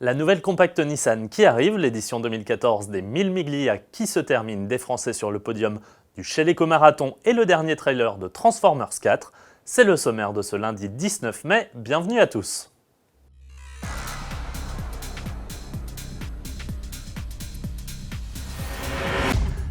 La nouvelle compacte Nissan qui arrive, l'édition 2014 des 1000 Miglia qui se termine, des Français sur le podium du Cheleco Marathon et le dernier trailer de Transformers 4, c'est le sommaire de ce lundi 19 mai, bienvenue à tous.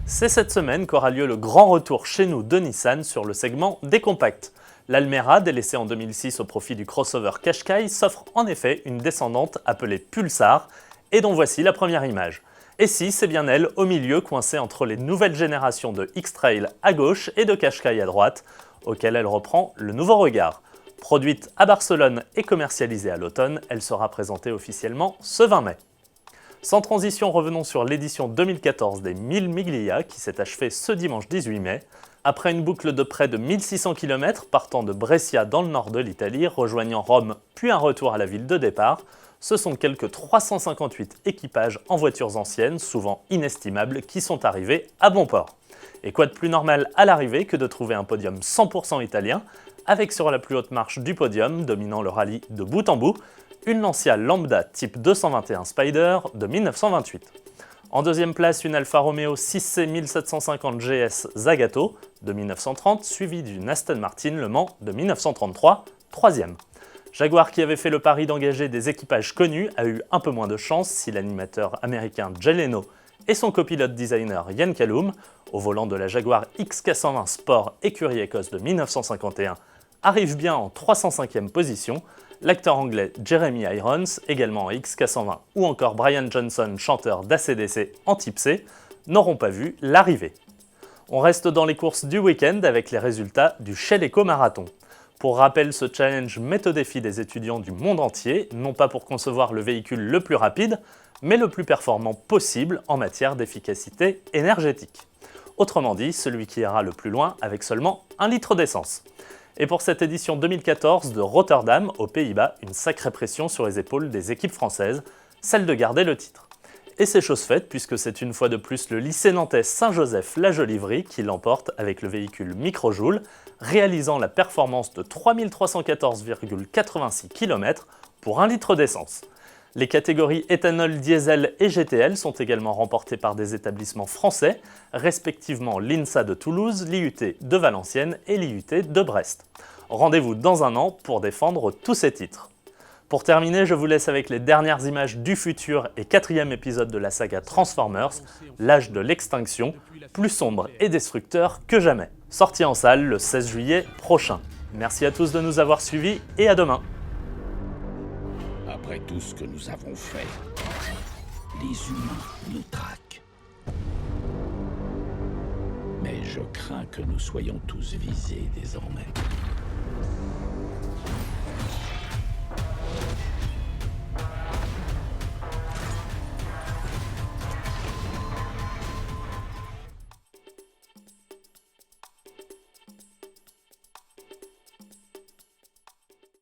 C'est cette semaine qu'aura lieu le grand retour chez nous de Nissan sur le segment des compacts. L'Almera, délaissée en 2006 au profit du crossover Qashqai, s'offre en effet une descendante appelée Pulsar, et dont voici la première image. Et si, c'est bien elle, au milieu, coincée entre les nouvelles générations de X-Trail à gauche et de Qashqai à droite, auquel elle reprend le nouveau regard. Produite à Barcelone et commercialisée à l'automne, elle sera présentée officiellement ce 20 mai. Sans transition, revenons sur l'édition 2014 des 1000 Miglia qui s'est achevée ce dimanche 18 mai. Après une boucle de près de 1600 km partant de Brescia dans le nord de l'Italie, rejoignant Rome puis un retour à la ville de départ, ce sont quelques 358 équipages en voitures anciennes, souvent inestimables, qui sont arrivés à bon port. Et quoi de plus normal à l'arrivée que de trouver un podium 100% italien, avec sur la plus haute marche du podium, dominant le rallye de bout en bout, une Lancia Lambda type 221 Spider de 1928. En deuxième place, une Alfa Romeo 6C 1750 GS Zagato de 1930, suivie d'une Aston Martin Le Mans de 1933, troisième. Jaguar, qui avait fait le pari d'engager des équipages connus, a eu un peu moins de chance si l'animateur américain Jay Leno et son copilote designer Ian Callum, au volant de la Jaguar XK120 Sport écurie Écosse de 1951, arrivent bien en 305e position. L'acteur anglais Jeremy Irons, également en XK120, ou encore Brian Johnson, chanteur d'ACDC en type C, n'auront pas vu l'arrivée. On reste dans les courses du week-end avec les résultats du Cheleco Marathon. Pour rappel, ce challenge met au défi des étudiants du monde entier, non pas pour concevoir le véhicule le plus rapide, mais le plus performant possible en matière d'efficacité énergétique. Autrement dit, celui qui ira le plus loin avec seulement 1 litre d'essence. Et pour cette édition 2014 de Rotterdam, aux Pays-Bas, une sacrée pression sur les épaules des équipes françaises, celle de garder le titre. Et c'est chose faite puisque c'est une fois de plus le lycée nantais Saint-Joseph-La Jolivrie qui l'emporte avec le véhicule Microjoule, réalisant la performance de 3314,86 km pour 1 litre d'essence. Les catégories éthanol, diesel et GTL sont également remportées par des établissements français, respectivement l'INSA de Toulouse, l'IUT de Valenciennes et l'IUT de Brest. Rendez-vous dans un an pour défendre tous ces titres. Pour terminer, je vous laisse avec les dernières images du futur et 4e épisode de la saga Transformers, l'âge de l'extinction, plus sombre et destructeur que jamais. Sorti en salle le 16 juillet prochain. Merci à tous de nous avoir suivis et à demain. Après tout ce que nous avons fait, les humains nous traquent. Mais je crains que nous soyons tous visés désormais.